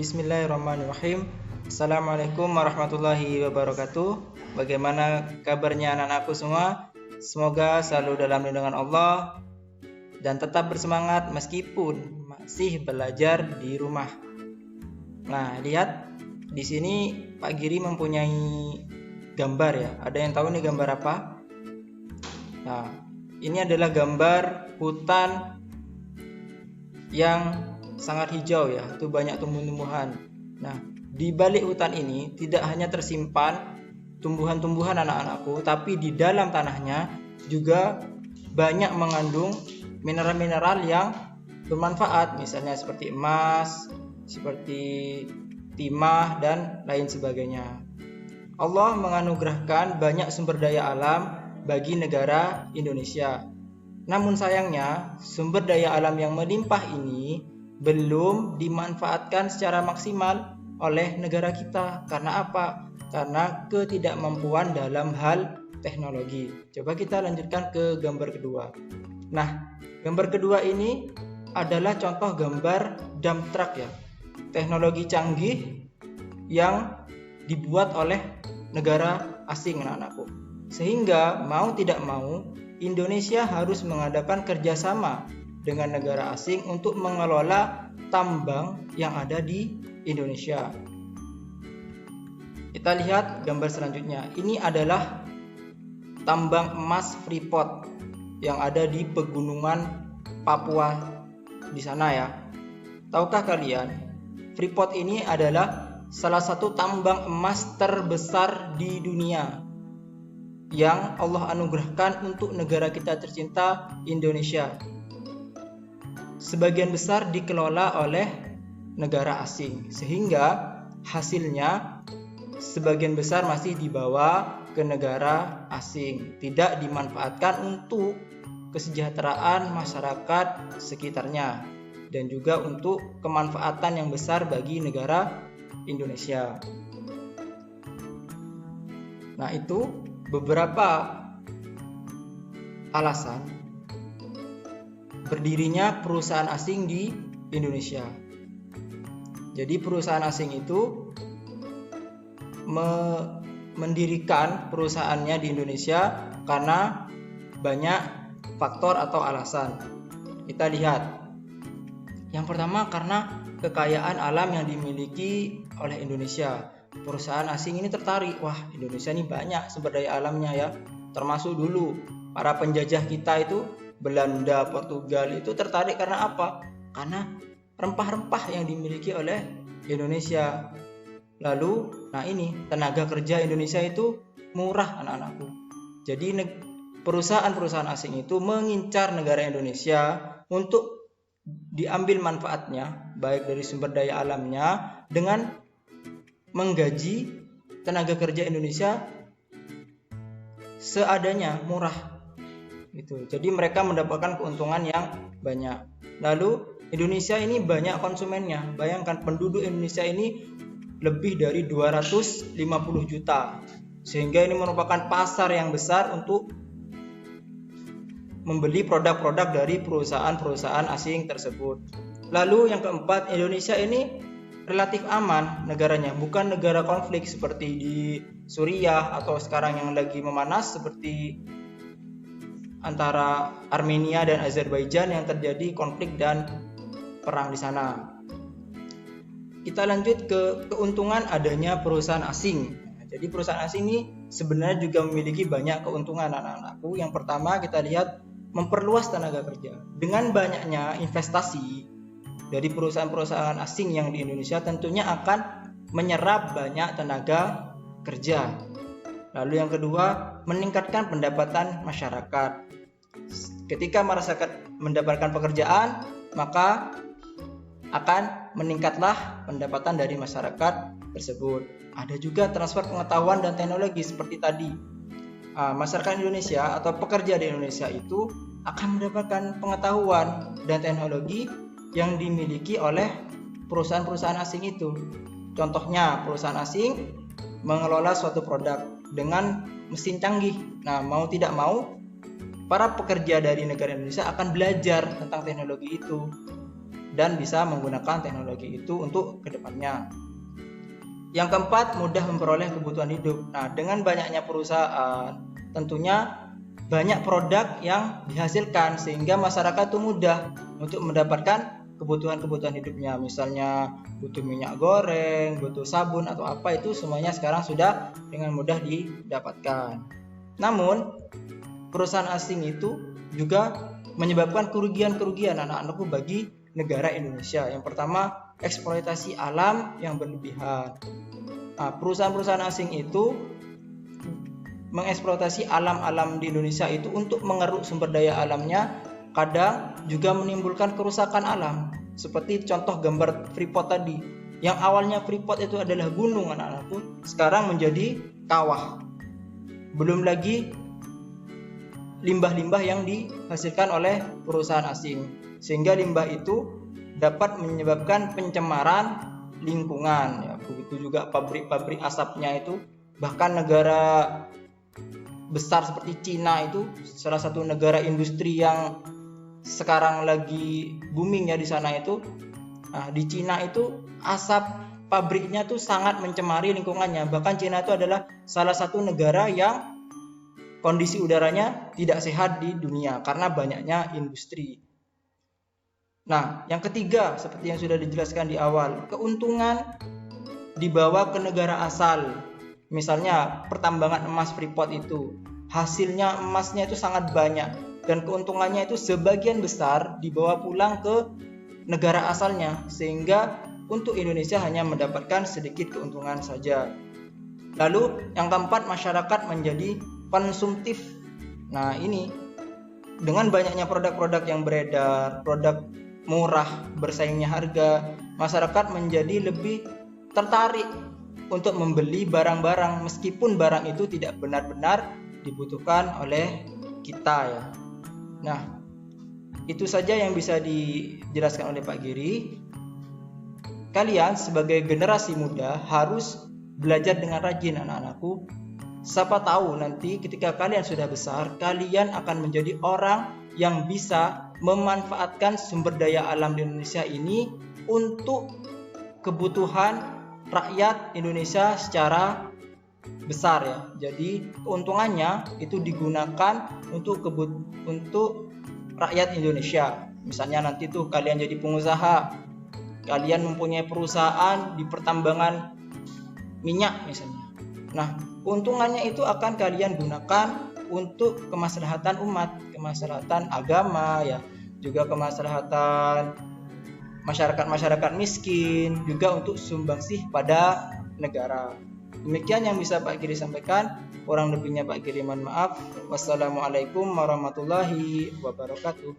Bismillahirrahmanirrahim. Assalamualaikum warahmatullahi wabarakatuh. Bagaimana kabarnya anak-anakku semua? Semoga selalu dalam lindungan Allah dan tetap bersemangat meskipun masih belajar di rumah. Nah, lihat di sini Pak Giri mempunyai gambar ya. Ada yang tahu nih gambar apa? Nah, ini adalah gambar hutan yang sangat hijau ya, itu banyak tumbuh-tumbuhan. Nah, di balik hutan ini tidak hanya tersimpan tumbuhan-tumbuhan anak-anakku, tapi di dalam tanahnya juga banyak mengandung mineral-mineral yang bermanfaat, misalnya seperti emas, seperti timah dan lain sebagainya. Allah menganugerahkan banyak sumber daya alam bagi negara Indonesia. Namun sayangnya, sumber daya alam yang melimpah ini belum dimanfaatkan secara maksimal oleh negara kita. Karena apa? Karena ketidakmampuan dalam hal teknologi. Coba kita lanjutkan ke gambar kedua. Nah, gambar kedua ini adalah contoh gambar dump truck ya. Teknologi canggih yang dibuat oleh negara asing anak-anakku. Sehingga mau tidak mau Indonesia harus mengadakan kerjasama dengan negara asing untuk mengelola tambang yang ada di Indonesia. Kita lihat gambar selanjutnya. Ini adalah tambang emas Freeport yang ada di pegunungan Papua di sana ya. Tahukah kalian, Freeport ini adalah salah satu tambang emas terbesar di dunia yang Allah anugerahkan untuk negara kita tercinta Indonesia. Sebagian besar dikelola oleh negara asing, sehingga hasilnya sebagian besar masih dibawa ke negara asing, tidak dimanfaatkan untuk kesejahteraan masyarakat sekitarnya dan juga untuk kemanfaatan yang besar bagi negara Indonesia. Nah, itu beberapa alasan berdirinya perusahaan asing di Indonesia. Jadi perusahaan asing itu mendirikan perusahaannya di Indonesia karena banyak faktor atau alasan. Kita lihat. Yang pertama karena kekayaan alam yang dimiliki oleh Indonesia. Perusahaan asing ini tertarik, wah Indonesia ini banyak sumber daya alamnya ya. Termasuk dulu para penjajah kita itu Belanda, Portugal itu tertarik karena apa? Karena rempah-rempah yang dimiliki oleh Indonesia. Lalu, nah ini tenaga kerja Indonesia itu murah anak-anakku. Jadi perusahaan-perusahaan asing itu mengincar negara Indonesia untuk diambil manfaatnya, baik dari sumber daya alamnya dengan menggaji tenaga kerja Indonesia seadanya, murah. Gitu. Jadi mereka mendapatkan keuntungan yang banyak. Lalu Indonesia ini banyak konsumennya. Bayangkan penduduk Indonesia ini lebih dari 250 juta. Sehingga ini merupakan pasar yang besar untuk membeli produk-produk dari perusahaan-perusahaan asing tersebut. Lalu yang keempat, Indonesia ini relatif aman negaranya, bukan negara konflik seperti di Suriah atau sekarang yang lagi memanas seperti antara Armenia dan Azerbaijan yang terjadi konflik dan perang di sana. Kita lanjut ke keuntungan adanya perusahaan asing. Jadi perusahaan asing ini sebenarnya juga memiliki banyak keuntungan anak-anakku. Yang pertama kita lihat memperluas tenaga kerja. Dengan banyaknya investasi dari perusahaan-perusahaan asing yang di Indonesia tentunya akan menyerap banyak tenaga kerja. Lalu yang kedua, meningkatkan pendapatan masyarakat. Ketika masyarakat mendapatkan pekerjaan, maka akan meningkatlah pendapatan dari masyarakat tersebut. Ada juga transfer pengetahuan dan teknologi seperti tadi. Masyarakat Indonesia atau pekerja di Indonesia itu akan mendapatkan pengetahuan dan teknologi yang dimiliki oleh perusahaan-perusahaan asing itu. Contohnya, perusahaan asing mengelola suatu produk dengan mesin canggih. Nah, mau tidak mau, para pekerja dari negara Indonesia akan belajar tentang teknologi itu. dan bisa menggunakan teknologi itu untuk kedepannya. Yang keempat, mudah memperoleh kebutuhan hidup. Nah, dengan banyaknya perusahaan, tentunya banyak produk yang dihasilkan sehingga masyarakat itu mudah untuk mendapatkan kebutuhan-kebutuhan hidupnya. Misalnya butuh minyak goreng, butuh sabun atau apa, itu semuanya sekarang sudah dengan mudah didapatkan. Namun, perusahaan asing itu juga menyebabkan kerugian-kerugian anak-anakku bagi negara Indonesia. Yang pertama, eksploitasi alam yang berlebihan. Nah, perusahaan-perusahaan asing itu mengeksploitasi alam-alam di Indonesia itu untuk mengeruk sumber daya alamnya, kadang juga menimbulkan kerusakan alam. Seperti contoh gambar Freeport tadi, yang awalnya Freeport itu adalah gunung anak-anakku, sekarang menjadi kawah. Belum lagi limbah-limbah yang dihasilkan oleh perusahaan asing, sehingga limbah itu dapat menyebabkan pencemaran lingkungan. Ya, begitu juga pabrik-pabrik asapnya itu, bahkan negara besar seperti Cina itu salah satu negara industri yang sekarang lagi booming ya di sana itu. Nah, di Cina itu asap pabriknya tuh sangat mencemari lingkungannya. Bahkan Cina itu adalah salah satu negara yang kondisi udaranya tidak sehat di dunia karena banyaknya industri. Nah, yang ketiga seperti yang sudah dijelaskan di awal, keuntungan dibawa ke negara asal. Misalnya pertambangan emas Freeport itu, hasilnya emasnya itu sangat banyak dan keuntungannya itu sebagian besar dibawa pulang ke negara asalnya, sehingga untuk Indonesia hanya mendapatkan sedikit keuntungan saja. Lalu yang keempat, masyarakat menjadi konsumtif. Nah, ini dengan banyaknya produk-produk yang beredar, produk murah, bersaingnya harga, masyarakat menjadi lebih tertarik untuk membeli barang-barang meskipun barang itu tidak benar-benar dibutuhkan oleh kita ya. Nah, itu saja yang bisa dijelaskan oleh Pak Giri. Kalian sebagai generasi muda harus belajar dengan rajin anak-anakku. Siapa tahu nanti ketika kalian sudah besar, kalian akan menjadi orang yang bisa memanfaatkan sumber daya alam di Indonesia ini untuk kebutuhan rakyat Indonesia secara besar ya. Jadi keuntungannya itu digunakan untuk rakyat Indonesia. Misalnya nanti tuh kalian jadi pengusaha, kalian mempunyai perusahaan di pertambangan minyak misalnya. Nah, keuntungannya itu akan kalian gunakan untuk kemaslahatan umat, kemaslahatan agama ya, juga kemaslahatan masyarakat miskin, juga untuk sumbangsih pada negara. Demikian yang bisa Pak Giri sampaikan. Kurang lebihnya Pak Giri mohon maaf. Wassalamualaikum warahmatullahi wabarakatuh.